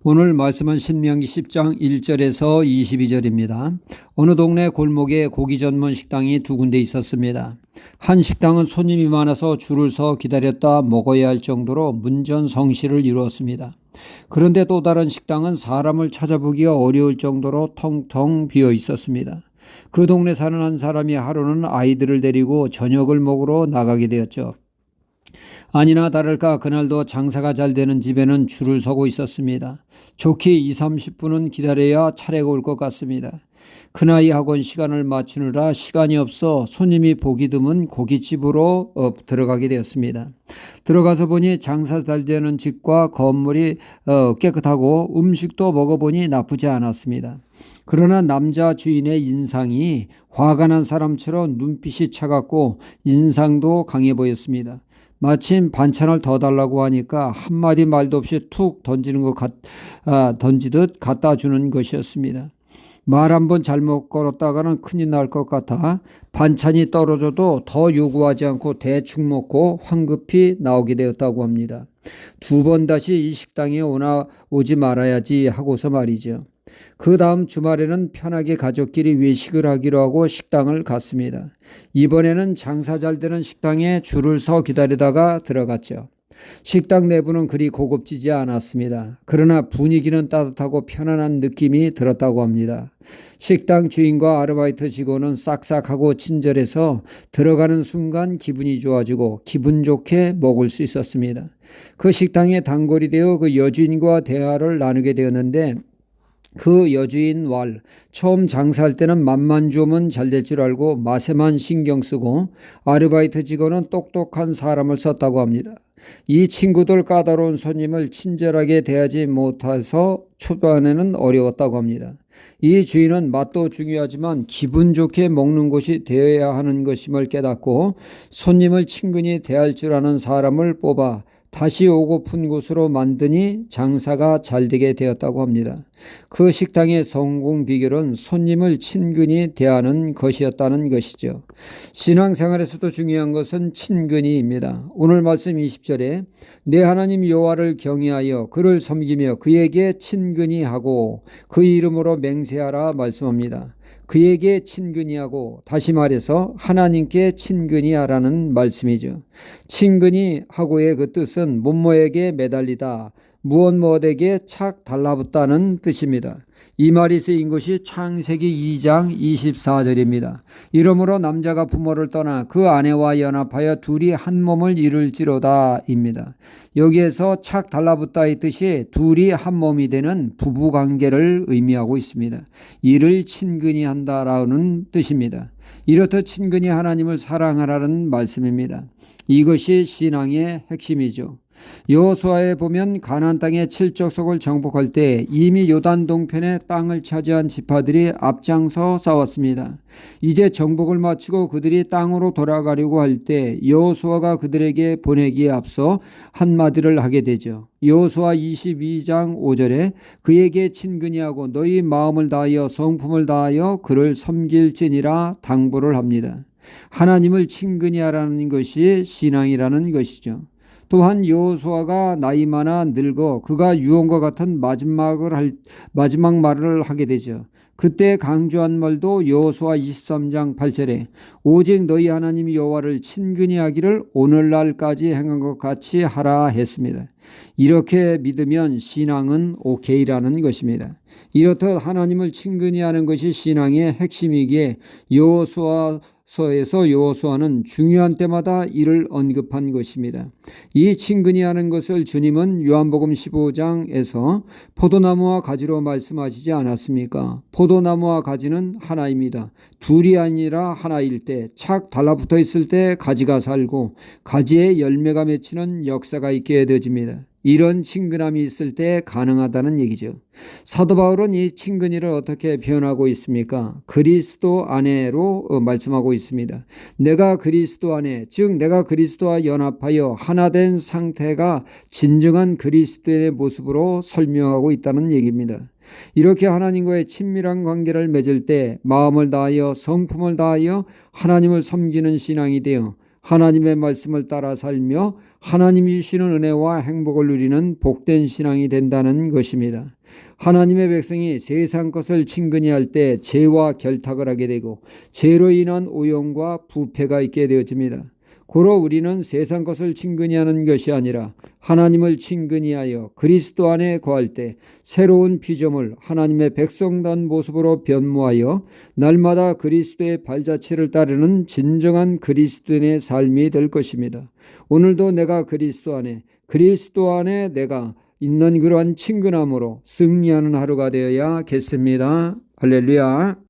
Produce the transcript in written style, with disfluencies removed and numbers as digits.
오늘 말씀은 신명기 10장 1절에서 22절입니다. 어느 동네 골목에 고기 전문 식당이 두 군데 있었습니다. 한 식당은 손님이 많아서 줄을 서 기다렸다 먹어야 할 정도로 문전성시를 이루었습니다. 그런데 또 다른 식당은 사람을 찾아보기가 어려울 정도로 텅텅 비어 있었습니다. 그 동네 사는 한 사람이 하루는 아이들을 데리고 저녁을 먹으러 나가게 되었죠. 아니나 다를까 그날도 장사가 잘 되는 집에는 줄을 서고 있었습니다. 좋게 20-30분은 기다려야 차례가 올 것 같습니다. 큰아이 학원 시간을 맞추느라 시간이 없어 손님이 보기 드문 고깃집으로 들어가게 되었습니다. 들어가서 보니 장사 잘 되는 집과 건물이 깨끗하고 음식도 먹어보니 나쁘지 않았습니다. 그러나 남자 주인의 인상이 화가 난 사람처럼 눈빛이 차갑고 인상도 강해 보였습니다. 마침 반찬을 더 달라고 하니까 한마디 말도 없이 툭 던지듯 갖다 주는 것이었습니다. 말 한 번 잘못 걸었다가는 큰일 날 것 같아 반찬이 떨어져도 더 요구하지 않고 대충 먹고 황급히 나오게 되었다고 합니다. 두 번 다시 이 식당에 오지 말아야지 하고서 말이죠. 그 다음 주말에는 편하게 가족끼리 외식을 하기로 하고 식당을 갔습니다. 이번에는 장사 잘 되는 식당에 줄을 서 기다리다가 들어갔죠. 식당 내부는 그리 고급지지 않았습니다. 그러나 분위기는 따뜻하고 편안한 느낌이 들었다고 합니다. 식당 주인과 아르바이트 직원은 싹싹하고 친절해서 들어가는 순간 기분이 좋아지고 기분 좋게 먹을 수 있었습니다. 그 식당에 단골이 되어 그 여주인과 대화를 나누게 되었는데 그 여주인 처음 장사할 때는 맛만 주면 잘 될 줄 알고 맛에만 신경 쓰고 아르바이트 직원은 똑똑한 사람을 썼다고 합니다. 이 친구들 까다로운 손님을 친절하게 대하지 못해서 초반에는 어려웠다고 합니다. 이 주인은 맛도 중요하지만 기분 좋게 먹는 곳이 되어야 하는 것임을 깨닫고 손님을 친근히 대할 줄 아는 사람을 뽑아 다시 오고픈 곳으로 만드니 장사가 잘 되게 되었다고 합니다. 그 식당의 성공 비결은 손님을 친근히 대하는 것이었다는 것이죠. 신앙생활에서도 중요한 것은 친근히입니다. 오늘 말씀 20절에 내 하나님 여호와를 경외하여 그를 섬기며 그에게 친근히 하고 그 이름으로 맹세하라 말씀합니다. 그에게 친근히 하고, 다시 말해서 하나님께 친근히 하라는 말씀이죠. 친근히 하고의 그 뜻은 뭐뭐에게 매달리다, 무엇에게 착 달라붙다는 뜻입니다. 이 말이 쓰인 것이 창세기 2장 24절입니다. 이러므로 남자가 부모를 떠나 그 아내와 연합하여 둘이 한 몸을 이룰지로다 입니다. 여기에서 착 달라붙다의 뜻이 둘이 한 몸이 되는 부부관계를 의미하고 있습니다. 이를 친근히 한다라는 뜻입니다. 이렇듯 친근히 하나님을 사랑하라는 말씀입니다. 이것이 신앙의 핵심이죠. 여호수아에 보면 가나안 땅의 칠족속을 정복할 때 이미 요단 동편의 땅을 차지한 지파들이 앞장서 싸웠습니다. 이제 정복을 마치고 그들이 땅으로 돌아가려고 할 때 여호수아가 그들에게 보내기에 앞서 한마디를 하게 되죠. 여호수아 22장 5절에 그에게 친근히 하고 너희 마음을 다하여 성품을 다하여 그를 섬길지니라 당부를 합니다. 하나님을 친근히 하라는 것이 신앙이라는 것이죠. 또한 여호수아가 나이 많아 늙어 그가 유언과 같은 마지막 말을 하게 되죠. 그때 강조한 말도 여호수아 23장 8절에 오직 너희 하나님 여호와를 친근히 하기를 오늘날까지 행한 것 같이 하라 했습니다. 이렇게 믿으면 신앙은 오케이라는 것입니다. 이렇듯 하나님을 친근히 하는 것이 신앙의 핵심이기에 여호수아서에서 여호수아는 중요한 때마다 이를 언급한 것입니다. 이 친근히 하는 것을 주님은 요한복음 15장에서 포도나무와 가지로 말씀하시지 않았습니까? 포도나무와 가지는 하나입니다. 둘이 아니라 하나일 때, 착 달라붙어 있을 때 가지가 살고 가지에 열매가 맺히는 역사가 있게 되어집니다. 이런 친근함이 있을 때 가능하다는 얘기죠. 사도 바울은 이 친근히를 어떻게 표현하고 있습니까? 그리스도 안에로 말씀하고 있습니다. 내가 그리스도 안에, 즉 내가 그리스도와 연합하여 하나 된 상태가 진정한 그리스도의 모습으로 설명하고 있다는 얘기입니다. 이렇게 하나님과의 친밀한 관계를 맺을 때 마음을 다하여 성품을 다하여 하나님을 섬기는 신앙이 되어 하나님의 말씀을 따라 살며 하나님이 주시는 은혜와 행복을 누리는 복된 신앙이 된다는 것입니다. 하나님의 백성이 세상 것을 친근히 할 때 죄와 결탁을 하게 되고 죄로 인한 오염과 부패가 있게 되어집니다. 고로 우리는 세상 것을 친근히 하는 것이 아니라 하나님을 친근히 하여 그리스도 안에 거할 때 새로운 피조물 하나님의 백성다운 모습으로 변모하여 날마다 그리스도의 발자취를 따르는 진정한 그리스도인의 삶이 될 것입니다. 오늘도 내가 그리스도 안에 내가 있는 그러한 친근함으로 승리하는 하루가 되어야겠습니다. 할렐루야.